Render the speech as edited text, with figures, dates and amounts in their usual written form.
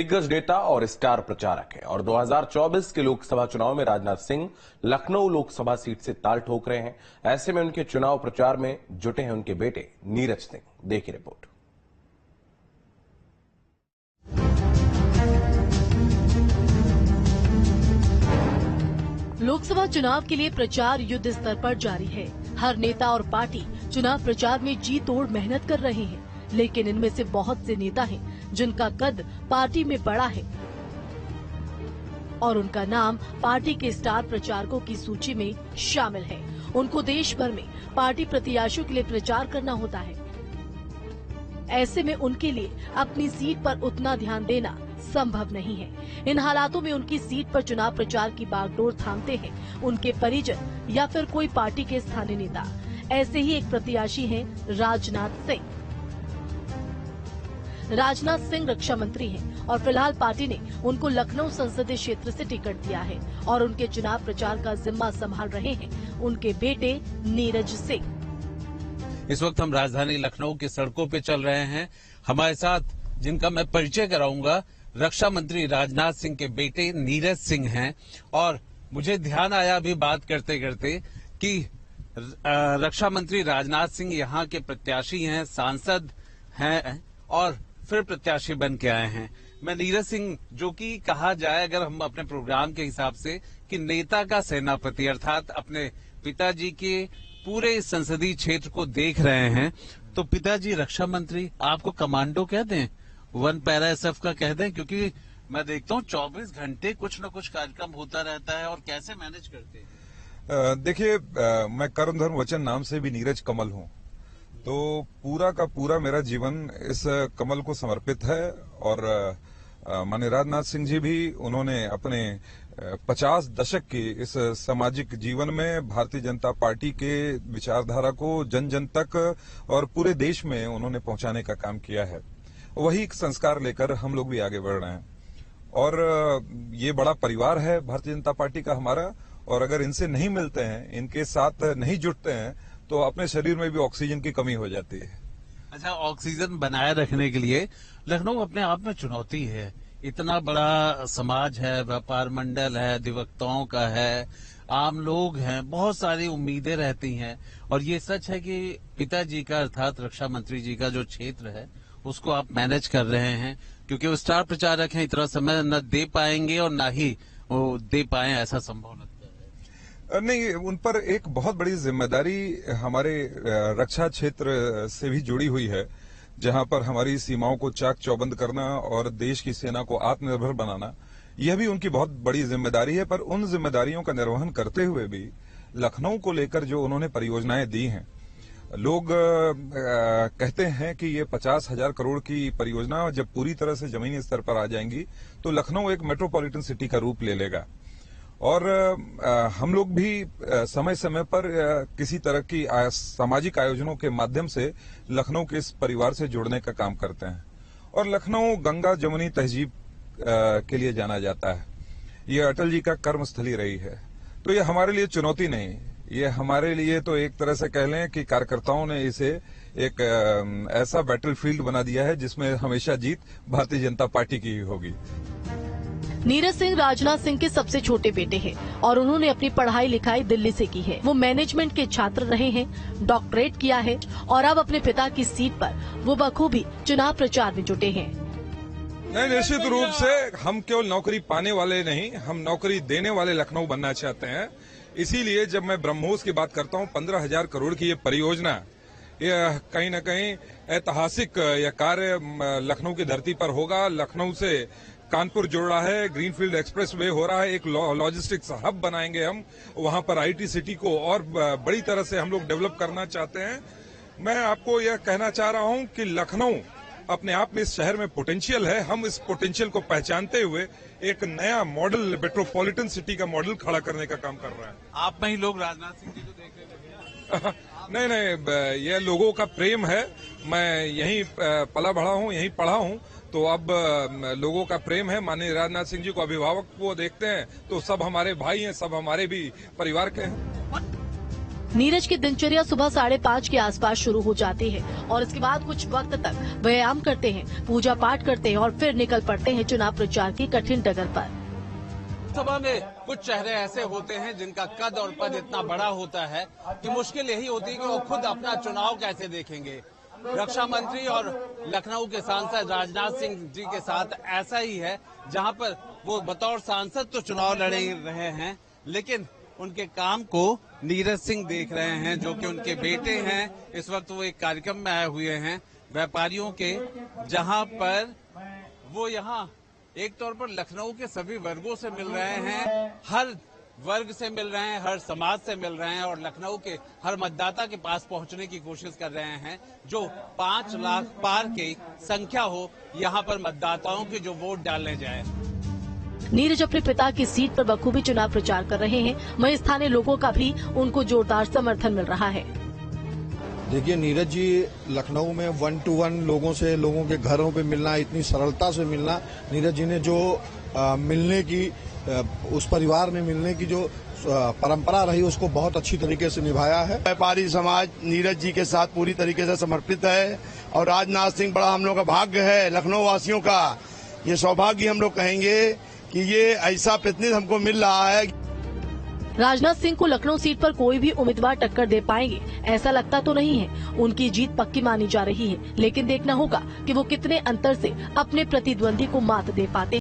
दिग्गज नेता और स्टार प्रचारक है और 2024 के लोकसभा चुनाव में राजनाथ सिंह लखनऊ लोकसभा सीट से ताल ठोक रहे हैं। ऐसे में उनके चुनाव प्रचार में जुटे हैं उनके बेटे नीरज सिंह। देखिए रिपोर्ट। लोकसभा चुनाव के लिए प्रचार युद्ध स्तर पर जारी है। हर नेता और पार्टी चुनाव प्रचार में जी तोड़ मेहनत कर रहे हैं, लेकिन इनमें से बहुत से नेता हैं जिनका कद पार्टी में बड़ा है और उनका नाम पार्टी के स्टार प्रचारकों की सूची में शामिल है। उनको देश भर में पार्टी प्रत्याशियों के लिए प्रचार करना होता है। ऐसे में उनके लिए अपनी सीट पर उतना ध्यान देना संभव नहीं है। इन हालातों में उनकी सीट पर चुनाव प्रचार की बागडोर थामते हैं उनके परिजन या फिर कोई पार्टी के स्थानीय नेता। ऐसे ही एक प्रत्याशी हैं राजनाथ सिंह। राजनाथ सिंह रक्षा मंत्री हैं और फिलहाल पार्टी ने उनको लखनऊ संसदीय क्षेत्र से टिकट दिया है और उनके चुनाव प्रचार का जिम्मा संभाल रहे हैं उनके बेटे नीरज सिंह। इस वक्त हम राजधानी लखनऊ की सड़कों पे चल रहे हैं। हमारे साथ जिनका मैं परिचय कराऊंगा, रक्षा मंत्री राजनाथ सिंह के बेटे नीरज सिंह हैं। और मुझे ध्यान आया अभी बात करते करते कि रक्षा मंत्री राजनाथ सिंह यहाँ के प्रत्याशी हैं, सांसद हैं और फिर प्रत्याशी बन के आए हैं। मैं नीरज सिंह, जो कि कहा जाए अगर हम अपने प्रोग्राम के हिसाब से कि नेता का सेनापति, अर्थात अपने पिताजी के पूरे संसदीय क्षेत्र को देख रहे हैं, तो पिताजी रक्षा मंत्री, आपको कमांडो कह दें, वन पैरा एसएफ का कह दें, क्योंकि मैं देखता हूँ 24 घंटे कुछ न कुछ कार्यक्रम होता रहता है। और कैसे मैनेज करते हैं? देखिए, मैं कर्म धर्म वचन नाम से भी नीरज कमल हूँ, तो पूरा का पूरा मेरा जीवन इस कमल को समर्पित है। और माननीय राजनाथ सिंह जी भी, उन्होंने अपने 50 दशक की इस सामाजिक जीवन में भारतीय जनता पार्टी के विचारधारा को जन जन तक और पूरे देश में उन्होंने पहुंचाने का काम किया है। वही एक संस्कार लेकर हम लोग भी आगे बढ़ रहे हैं। और ये बड़ा परिवार है भारतीय जनता पार्टी का हमारा, और अगर इनसे नहीं मिलते हैं, इनके साथ नहीं जुटते हैं, तो अपने शरीर में भी ऑक्सीजन की कमी हो जाती है। अच्छा, ऑक्सीजन बनाए रखने के लिए लखनऊ अपने आप में चुनौती है। इतना बड़ा समाज है, व्यापार मंडल है, अधिवक्ताओं का है, आम लोग हैं, बहुत सारी उम्मीदें रहती हैं। और ये सच है कि पिताजी का, अर्थात रक्षा मंत्री जी का जो क्षेत्र है, उसको आप मैनेज कर रहे हैं, क्योंकि वो स्टार प्रचारक हैं। इतना समय न दे पाएंगे और न ही वो दे पाए, ऐसा संभव लगता है। नहीं, उन पर एक बहुत बड़ी जिम्मेदारी हमारे रक्षा क्षेत्र से भी जुड़ी हुई है, जहां पर हमारी सीमाओं को चाक चौबंद करना और देश की सेना को आत्मनिर्भर बनाना, यह भी उनकी बहुत बड़ी जिम्मेदारी है। पर उन जिम्मेदारियों का निर्वहन करते हुए भी लखनऊ को लेकर जो उन्होंने परियोजनाएं दी हैं, लोग कहते हैं कि ये 50,000 करोड़ की परियोजना जब पूरी तरह से जमीनी स्तर पर आ जाएंगी तो लखनऊ एक मेट्रोपॉलिटन सिटी का रूप ले लेगा। और हम लोग भी समय समय पर किसी तरह की सामाजिक आयोजनों के माध्यम से लखनऊ के इस परिवार से जुड़ने का काम करते हैं। और लखनऊ गंगा जमुनी तहजीब के लिए जाना जाता है। ये अटल जी का कर्मस्थली रही है, तो ये हमारे लिए चुनौती नहीं, ये हमारे लिए तो एक तरह से कह लें कि कार्यकर्ताओं ने इसे एक ऐसा बैटलफील्ड बना दिया है जिसमें हमेशा जीत भारतीय जनता पार्टी की ही होगी। नीरज सिंह राजनाथ सिंह के सबसे छोटे बेटे हैं और उन्होंने अपनी पढ़ाई लिखाई दिल्ली से की है। वो मैनेजमेंट के छात्र रहे हैं, डॉक्टरेट किया है और अब अपने पिता की सीट पर वो बखूबी चुनाव प्रचार में जुटे हैं। नहीं, निश्चित रूप से हम केवल नौकरी पाने वाले नहीं, हम नौकरी देने वाले लखनऊ बनना चाहते हैं। इसीलिए जब मैं ब्रह्मोस की बात करता हूँ, 15,000 करोड़ की ये परियोजना, ये कहीं न कहीं ऐतिहासिक यह कार्य लखनऊ की धरती पर होगा। लखनऊ से कानपुर जुड़ रहा है, ग्रीनफील्ड एक्सप्रेस वे हो रहा है, एक लॉजिस्टिक्स हब बनाएंगे हम, वहां पर आईटी सिटी को और बड़ी तरह से हम लोग डेवलप करना चाहते हैं। मैं आपको यह कहना चाह रहा हूं कि लखनऊ अपने आप में इस शहर में पोटेंशियल है। हम इस पोटेंशियल को पहचानते हुए एक नया मॉडल, मेट्रोपॉलिटन सिटी का मॉडल खड़ा करने का काम कर रहे हैं। आप में ही लोग राजनाथ सिंह जी को देख रहे हैं? नहीं, यह लोगों का प्रेम है। मैं यहीं पला बढ़ा हूं, यहीं पढ़ा हूं, तो अब लोगों का प्रेम है। माननीय राजनाथ सिंह जी को अभिभावक वो देखते हैं तो सब हमारे भाई हैं, सब हमारे भी परिवार के हैं। नीरज की दिनचर्या सुबह 5:30 के आसपास शुरू हो जाती है और इसके बाद कुछ वक्त तक व्यायाम करते हैं, पूजा पाठ करते हैं और फिर निकल पड़ते हैं चुनाव प्रचार की कठिन डगर पर। सभा में कुछ चेहरे ऐसे होते हैं जिनका कद और पद इतना बड़ा होता है कि मुश्किल यही होती है कि वो खुद अपना चुनाव कैसे देखेंगे। रक्षा मंत्री और लखनऊ के सांसद राजनाथ सिंह जी के साथ ऐसा ही है, जहां पर वो बतौर सांसद तो चुनाव लड़ रहे हैं, लेकिन उनके काम को नीरज सिंह देख रहे हैं, जो कि उनके बेटे हैं। इस वक्त वो एक कार्यक्रम में आए हुए हैं व्यापारियों के, जहां पर वो यहाँ एक तौर पर लखनऊ के सभी वर्गों से मिल रहे हैं, हर वर्ग से मिल रहे हैं, हर समाज से मिल रहे हैं और लखनऊ के हर मतदाता के पास पहुंचने की कोशिश कर रहे हैं, जो 5 लाख पार की संख्या हो यहाँ पर मतदाताओं के जो वोट डालने जाए। नीरज अपने पिता की सीट पर बखूबी चुनाव प्रचार कर रहे हैं, वहीं स्थानीय लोगों का भी उनको जोरदार समर्थन मिल रहा है। देखिए, नीरज जी लखनऊ में 1 to 1 लोगों के घरों पे मिलना, इतनी सरलता से मिलना, नीरज जी ने जो मिलने की उस परिवार में मिलने की जो परंपरा रही उसको बहुत अच्छी तरीके से निभाया है। व्यापारी समाज नीरज जी के साथ पूरी तरीके से समर्पित है और राजनाथ सिंह बड़ा हम लोग का भाग्य है, लखनऊ वासियों का ये सौभाग्य हम लोग कहेंगे कि ये ऐसा प्रतिनिधि हमको मिल रहा है। राजनाथ सिंह को लखनऊ सीट पर कोई भी उम्मीदवार टक्कर दे पाएंगे ऐसा लगता तो नहीं है। उनकी जीत पक्की मानी जा रही है, लेकिन देखना होगा कि वो कितने अंतर से अपने प्रतिद्वंदी को मात दे पाते हैं।